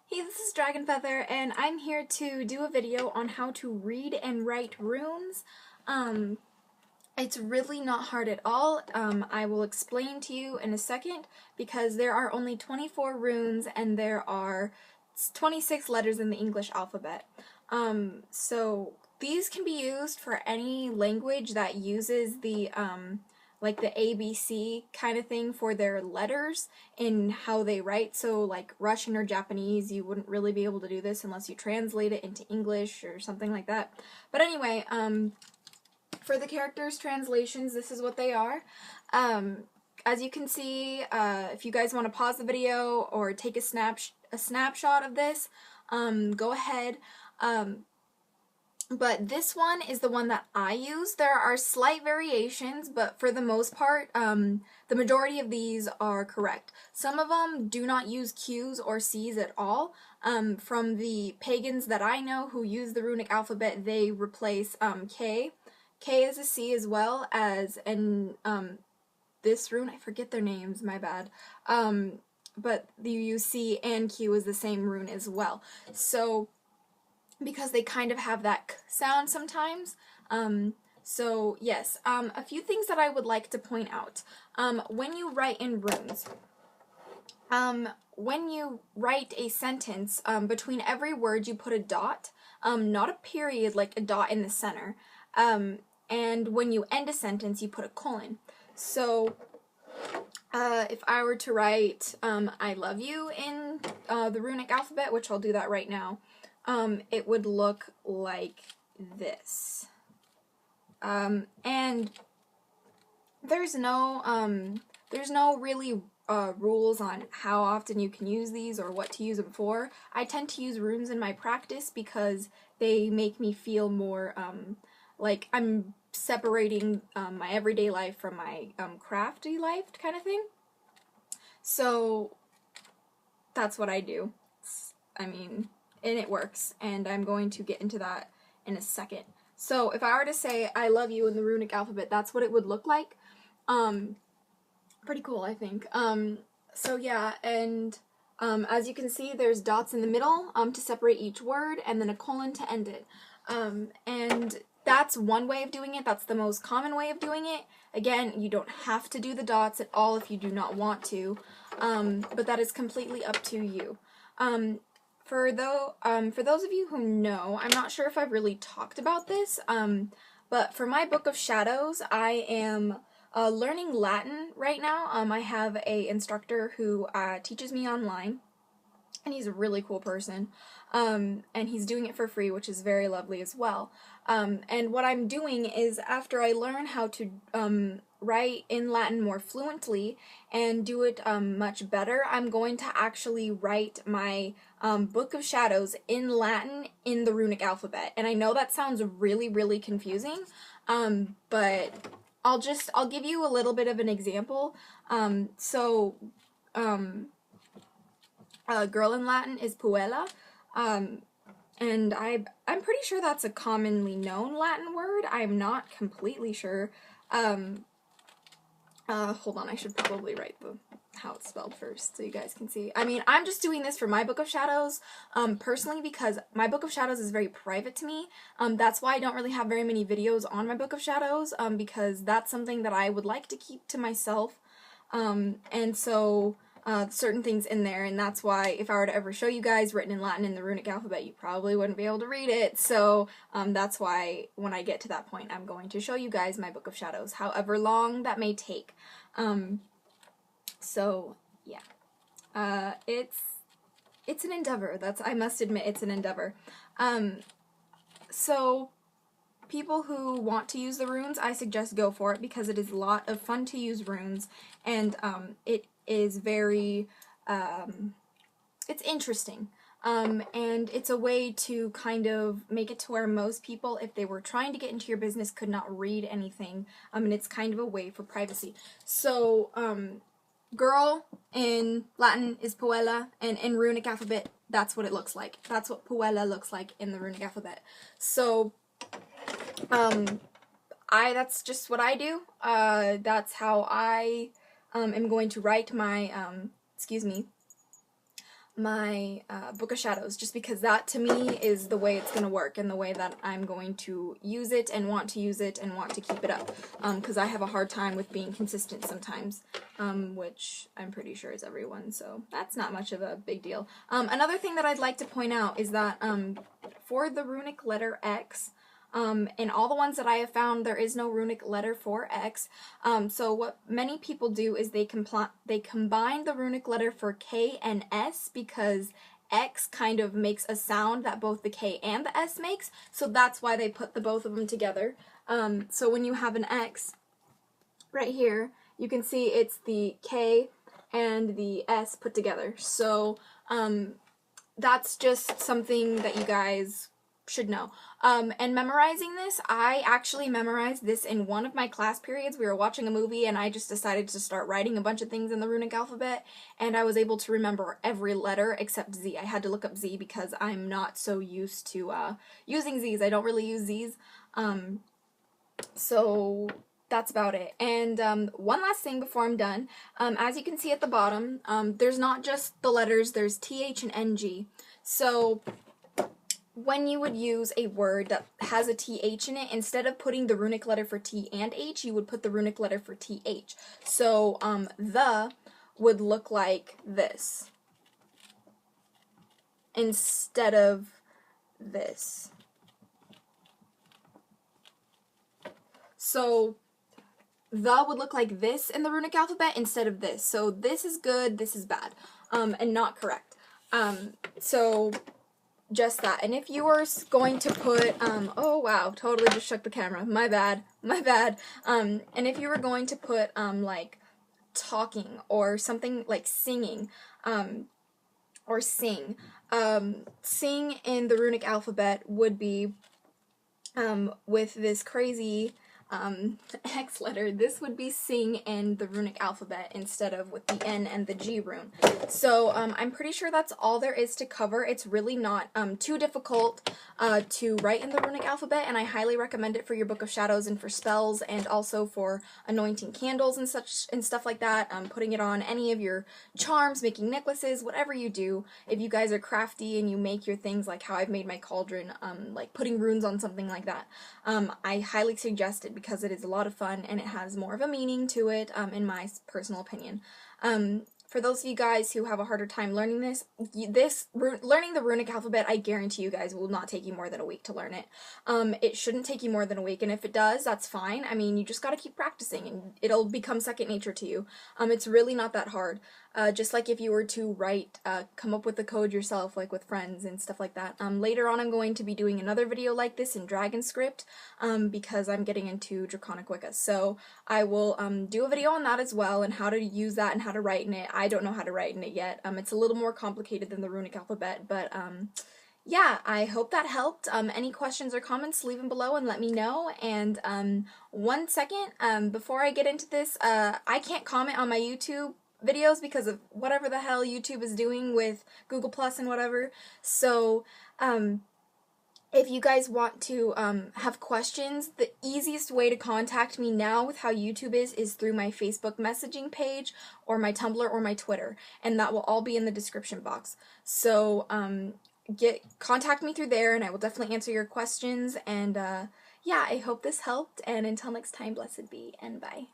Hey, this is DragonFeather, and I'm here to do a video on how to read and write runes. Um, it's really not hard at all. I will explain to you in a second, because there are only 24 runes and there are 26 letters in the English alphabet. So these can be used for any language that uses the like the ABC kind of thing for their letters in how they write. So like Russian or Japanese, you wouldn't really be able to do this unless you translate it into English or something like that. But anyway, for the characters translations, this is what they are. As you can see, if you guys want to pause the video or take a snapshot of this, go ahead. But this one is the one that I use. There are slight variations, but for the most part, the majority of these are correct. Some of them do not use Q's or C's at all. From the pagans that I know who use the runic alphabet, they replace K. K is a C as well as, and this rune, I forget their names, my bad. But you use C and Q as the same rune as well. So, because they kind of have that k sound sometimes. So yes, a few things that I would like to point out. When you write in runes, when you write a sentence, between every word you put a dot, not a period like a dot in the center. And when you end a sentence, you put a colon. So if I were to write I love you in the runic alphabet, which I'll do that right now, it would look like this. And there's no really rules on how often you can use these or what to use them for. I tend to use runes in my practice because they make me feel more like I'm separating my everyday life from my crafty life kind of thing. So that's what I do. I mean, and it works, and I'm going to get into that in a second. So if I were to say I love you in the runic alphabet, that's what it would look like. Pretty cool, I think. So yeah, and as you can see, there's dots in the middle to separate each word, and then a colon to end it. And that's one way of doing it. That's the most common way of doing it. Again, you don't have to do the dots at all if you do not want to, but that is completely up to you. For those of you who know, I'm not sure if I've really talked about this, but for my Book of Shadows, I am learning Latin right now. I have a instructor who teaches me online, and he's a really cool person, and he's doing it for free, which is very lovely as well. And what I'm doing is, after I learn how to write in Latin more fluently and do it much better, I'm going to actually write my Book of Shadows in Latin in the runic alphabet. And I know that sounds really, really confusing, but I'll give you a little bit of an example. Girl in Latin is puella, and I'm pretty sure that's a commonly known Latin word. I'm not completely sure. Hold on, I should probably write how it's spelled first so you guys can see. I mean, I'm just doing this for my Book of Shadows, personally, because my Book of Shadows is very private to me. That's why I don't really have very many videos on my Book of Shadows, because that's something that I would like to keep to myself. And so certain things in there, and that's why if I were to ever show you guys written in Latin in the runic alphabet, you probably wouldn't be able to read it. So that's why when I get to that point, I'm going to show you guys my Book of Shadows, however long that may take. So yeah, it's an endeavor. I must admit, it's an endeavor. So people who want to use the runes, I suggest go for it, because it is a lot of fun to use runes, and it is very, it's interesting, and it's a way to kind of make it to where most people, if they were trying to get into your business, could not read anything, and it's kind of a way for privacy. So, girl in Latin is puella, and in runic alphabet, that's what it looks like. That's what puella looks like in the runic alphabet. So, that's just what I do. That's how I am going to write my, my Book of Shadows, just because that to me is the way it's going to work and the way that I'm going to use it and want to use it and want to keep it up, because I have a hard time with being consistent sometimes, which I'm pretty sure is everyone, so that's not much of a big deal. Another thing that I'd like to point out is that for the runic letter X, in all the ones that I have found, there is no runic letter for X. So what many people do is they combine the runic letter for K and S, because X kind of makes a sound that both the K and the S makes, so that's why they put the both of them together. So when you have an X right here, you can see it's the K and the S put together. So that's just something that you guys should know. And memorizing this, I actually memorized this in one of my class periods. We were watching a movie and I just decided to start writing a bunch of things in the runic alphabet, and I was able to remember every letter except Z. I had to look up Z because I'm not so used to using Z's. I don't really use Z's. So that's about it. And one last thing before I'm done. As you can see at the bottom, there's not just the letters, there's TH and NG. So when you would use a word that has a TH in it, instead of putting the runic letter for T and H, you would put the runic letter for TH. So, the would look like this instead of this. So, the would look like this in the runic alphabet instead of this. So, this is good, this is bad, and not correct. So just that. And if you were going to put, oh wow, totally just shook the camera, my bad, and if you were going to put, like, talking, or something like singing, or sing in the runic alphabet would be, with this crazy, X letter, this would be sing in the runic alphabet instead of with the N and the G rune. So I'm pretty sure that's all there is to cover. It's really not too difficult to write in the runic alphabet, and I highly recommend it for your Book of Shadows and for spells, and also for anointing candles and such and stuff like that. Putting it on any of your charms, making necklaces, whatever you do. If you guys are crafty and you make your things like how I've made my cauldron, like putting runes on something like that, I highly suggest it, because it is a lot of fun and it has more of a meaning to it, in my personal opinion. For those of you guys who have a harder time learning this, learning the runic alphabet, I guarantee you guys will not take you more than a week to learn it. It shouldn't take you more than a week, and if it does, that's fine. I mean, you just gotta keep practicing and it'll become second nature to you. It's really not that hard. Just like if you were to write, come up with the code yourself, like with friends and stuff like that. Later on I'm going to be doing another video like this in DragonScript, because I'm getting into Draconic Wicca. So I will do a video on that as well, and how to use that and how to write in it. I don't know how to write in it yet. It's a little more complicated than the runic alphabet, but yeah, I hope that helped. Any questions or comments, leave them below and let me know. And one second, before I get into this, I can't comment on my YouTube videos because of whatever the hell YouTube is doing with Google Plus and whatever. So, if you guys want to have questions, the easiest way to contact me now with how YouTube is through my Facebook messaging page, or my Tumblr, or my Twitter, and that will all be in the description box. So contact me through there, and I will definitely answer your questions. And yeah, I hope this helped, and until next time, blessed be, and bye.